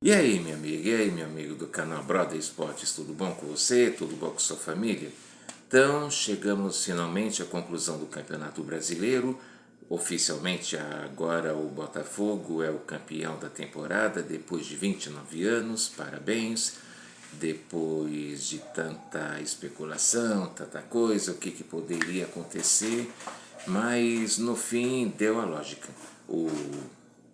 E aí, minha amiga? E aí, meu amigo do canal Brother Esportes, tudo bom com você? Tudo bom com sua família? Então, chegamos finalmente à conclusão do Campeonato Brasileiro. Oficialmente, agora o Botafogo é o campeão da temporada depois de 29 anos. Parabéns! Depois de tanta especulação, tanta coisa, o que poderia acontecer, mas no fim deu a lógica. O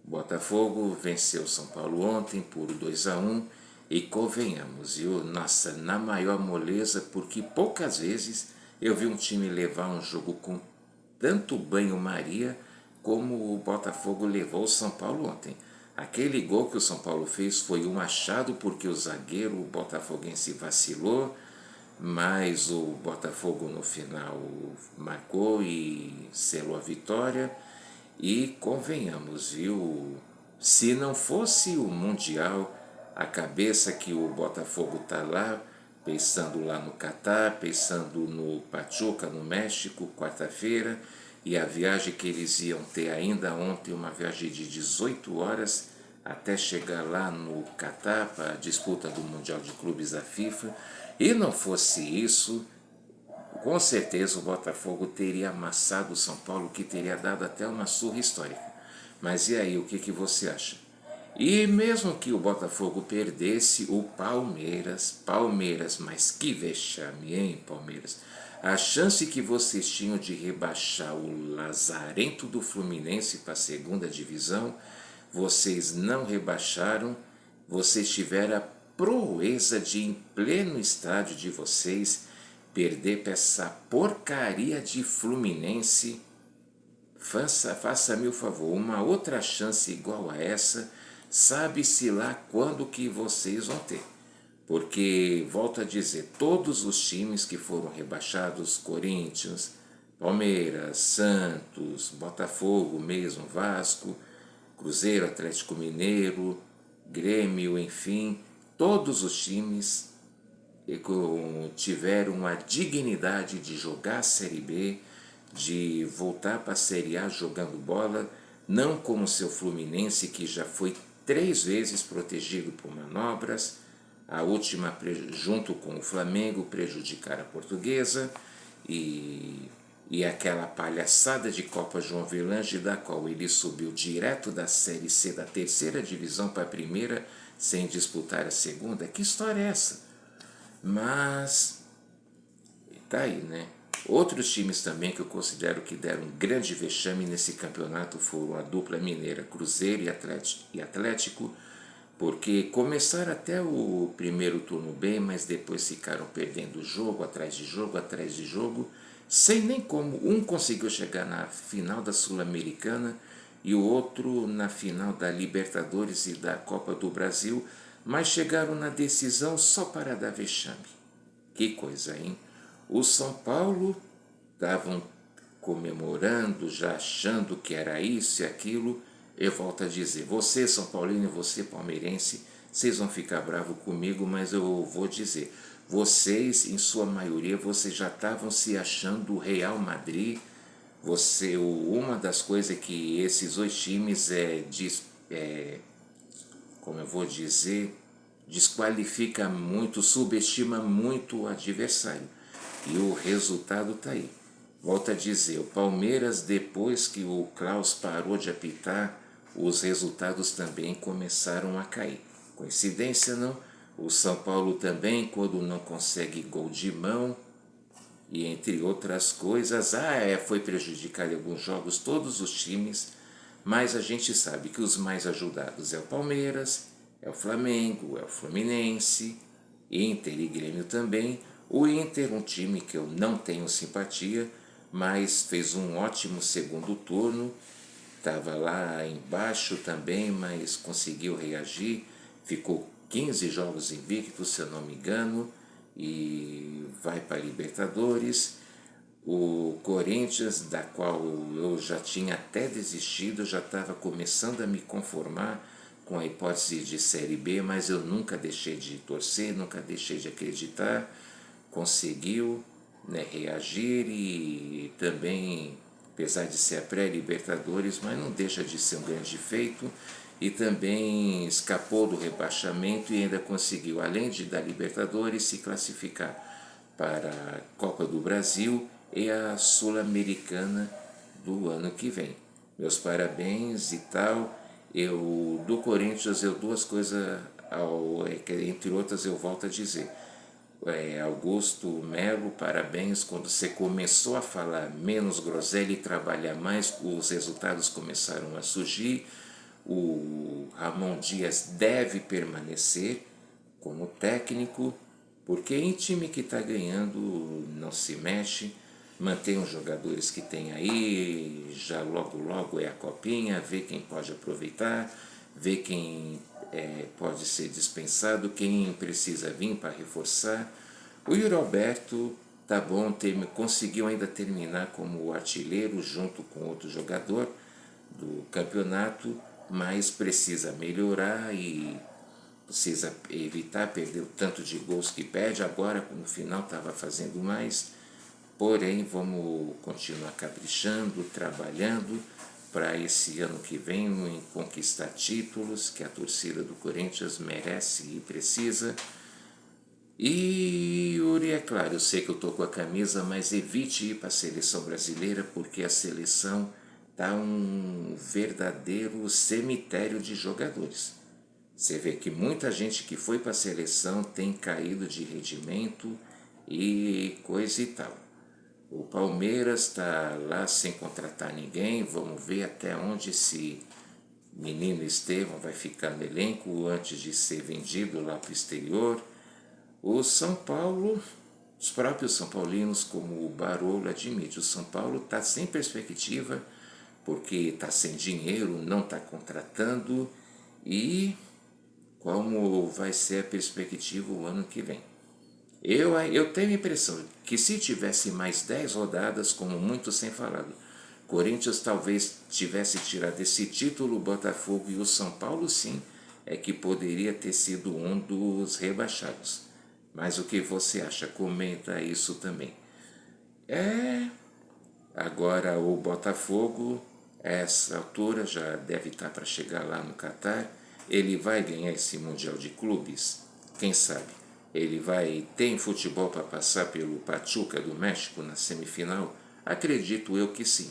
Botafogo venceu São Paulo ontem por 2-1 e convenhamos, viu? Nossa, na maior moleza, porque poucas vezes eu vi um time levar um jogo com tanto banho-maria como o Botafogo levou o São Paulo ontem. Aquele gol que o São Paulo fez foi um achado porque o zagueiro o botafoguense vacilou, mas o Botafogo no final marcou e selou a vitória. E convenhamos, viu? Se não fosse o Mundial, a cabeça que o Botafogo está lá, pensando lá no Catar, pensando no Pachuca, no México, quarta-feira, e a viagem que eles iam ter ainda ontem, uma viagem de 18 horas, até chegar lá no Catar para a disputa do Mundial de Clubes da FIFA. E não fosse isso, com certeza o Botafogo teria amassado o São Paulo, que teria dado até uma surra histórica. Mas e aí, o que você acha? E mesmo que o Botafogo perdesse, o Palmeiras, mas que vexame, hein, Palmeiras? A chance que vocês tinham de rebaixar o Lazarento do Fluminense para a segunda divisão, vocês não rebaixaram, vocês tiveram a proeza de, em pleno estádio de vocês, perder para essa porcaria de Fluminense. Faça-me o favor, uma outra chance igual a essa, sabe-se lá quando que vocês vão ter. Porque, volto a dizer, todos os times que foram rebaixados, Corinthians, Palmeiras, Santos, Botafogo mesmo, Vasco, Cruzeiro, Atlético Mineiro, Grêmio, enfim, todos os times tiveram a dignidade de jogar a Série B, de voltar para a Série A jogando bola, não como o seu Fluminense, que já foi 3 vezes protegido por manobras, a última junto com o Flamengo prejudicar a Portuguesa e aquela palhaçada de Copa João Avelange, da qual ele subiu direto da Série C da terceira divisão para a primeira, sem disputar a segunda. Que história é essa? Mas tá aí, né? Outros times também que eu considero que deram um grande vexame nesse campeonato foram a dupla mineira Cruzeiro e Atlético, porque começaram até o primeiro turno bem, mas depois ficaram perdendo jogo atrás de jogo, atrás de jogo, sem nem como um conseguiu chegar na final da Sul-Americana e o outro na final da Libertadores e da Copa do Brasil, mas chegaram na decisão só para dar vexame. Que coisa, hein? O São Paulo estavam comemorando, já achando que era isso e aquilo. Eu volto a dizer, você São Paulino e você palmeirense, vocês vão ficar bravos comigo, mas eu vou dizer, vocês, em sua maioria, vocês já estavam se achando o Real Madrid. Uma das coisas que esses dois times como eu vou dizer, desqualifica muito, subestima muito o adversário. E o resultado está aí. Volto a dizer, o Palmeiras, depois que o Klaus parou de apitar, os resultados também começaram a cair. Coincidência não? O São Paulo também, quando não consegue gol de mão, e entre outras coisas, foi prejudicado em alguns jogos, todos os times, mas a gente sabe que os mais ajudados é o Palmeiras, é o Flamengo, é o Fluminense, Inter e Grêmio também. O Inter, um time que eu não tenho simpatia, mas fez um ótimo segundo turno, estava lá embaixo também, mas conseguiu reagir, ficou 15 jogos invictos, se eu não me engano, e vai para a Libertadores. O Corinthians, da qual eu já tinha até desistido, já estava começando a me conformar com a hipótese de Série B, mas eu nunca deixei de torcer, nunca deixei de acreditar. Conseguiu, né, reagir e também, apesar de ser a pré-Libertadores, mas não deixa de ser um grande feito. e também escapou do rebaixamento e ainda conseguiu, além de da Libertadores, se classificar para a Copa do Brasil e a Sul-Americana do ano que vem. Meus parabéns e tal. Eu do Corinthians, eu duas coisas, entre outras eu volto a dizer. Augusto Melo, parabéns, quando você começou a falar menos groselha e trabalhar mais, os resultados começaram a surgir. O Ramon Dias deve permanecer como técnico, porque em time que está ganhando não se mexe, mantém os jogadores que tem aí, já logo é a copinha, vê quem pode aproveitar, vê quem pode ser dispensado, quem precisa vir para reforçar. O Yuri Alberto tá bom, conseguiu ainda terminar como artilheiro junto com outro jogador do campeonato, mas precisa melhorar e precisa evitar perder o tanto de gols que perde. Agora no final estava fazendo mais, porém vamos continuar caprichando, trabalhando para esse ano que vem conquistar títulos que a torcida do Corinthians merece e precisa. E Yuri, é claro, eu sei que eu estou com a camisa, mas evite ir para a seleção brasileira, porque a seleção está um verdadeiro cemitério de jogadores. Você vê que muita gente que foi para a seleção tem caído de rendimento e coisa e tal. O Palmeiras está lá sem contratar ninguém, vamos ver até onde esse menino Estevão vai ficar no elenco antes de ser vendido lá para o exterior. O São Paulo, os próprios São Paulinos, como o Barolo admite, o São Paulo está sem perspectiva, porque está sem dinheiro, não está contratando, e como vai ser a perspectiva o ano que vem. Eu tenho a impressão que se tivesse mais 10 rodadas, como muitos têm falado, Corinthians talvez tivesse tirado esse título, o Botafogo e o São Paulo sim, é que poderia ter sido um dos rebaixados. Mas o que você acha? Comenta isso também. Agora o Botafogo, a essa altura, já deve estar para chegar lá no Catar. Ele vai ganhar esse Mundial de Clubes? Quem sabe? Ele vai ter futebol para passar pelo Pachuca do México na semifinal? Acredito eu que sim.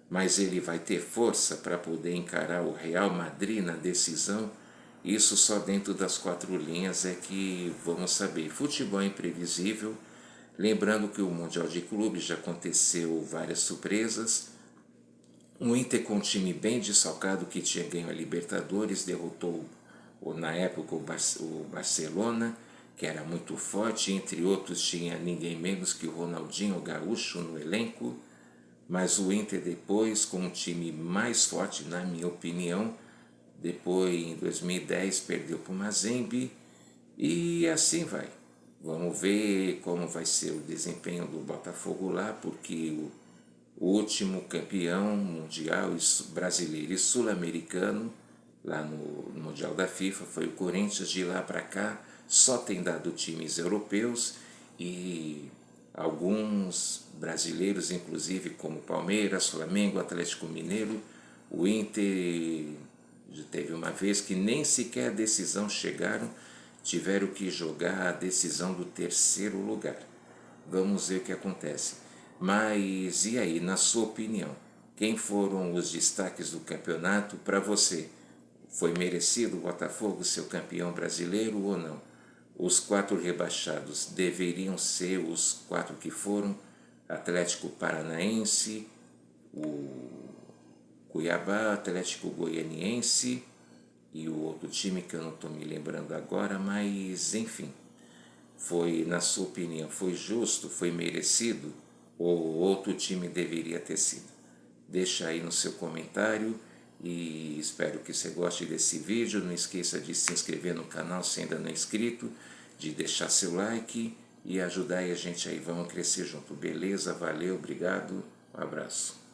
Mas ele vai ter força para poder encarar o Real Madrid na decisão? Isso só dentro das 4 linhas é que vamos saber. Futebol é imprevisível. Lembrando que o Mundial de Clubes já aconteceu várias surpresas. O Inter, com um time bem desfalcado que tinha ganho a Libertadores, derrotou na época o Barcelona, que era muito forte, entre outros tinha ninguém menos que o Ronaldinho Gaúcho no elenco. Mas o Inter depois, com um time mais forte, na minha opinião, depois em 2010 perdeu para o Mazembe e assim vai. Vamos ver como vai ser o desempenho do Botafogo lá, porque o último campeão mundial brasileiro e sul-americano lá no Mundial da FIFA foi o Corinthians. De lá para cá só tem dado times europeus e alguns brasileiros, inclusive como Palmeiras, Flamengo, Atlético Mineiro. O Inter teve uma vez que nem sequer a decisão chegaram, tiveram que jogar a decisão do 3º lugar. Vamos ver o que acontece. Mas e aí, na sua opinião, quem foram os destaques do campeonato para você? Foi merecido o Botafogo ser o campeão brasileiro ou não? Os 4 rebaixados deveriam ser os 4 que foram: Atlético Paranaense, o Cuiabá, Atlético Goianiense e o outro time que eu não estou me lembrando agora, mas enfim. Foi, na sua opinião, foi justo, foi merecido ou outro time deveria ter sido? Deixa aí no seu comentário e espero que você goste desse vídeo. Não esqueça de se inscrever no canal se ainda não é inscrito, de deixar seu like e ajudar a gente aí. Vamos crescer junto, beleza? Valeu, obrigado, um abraço.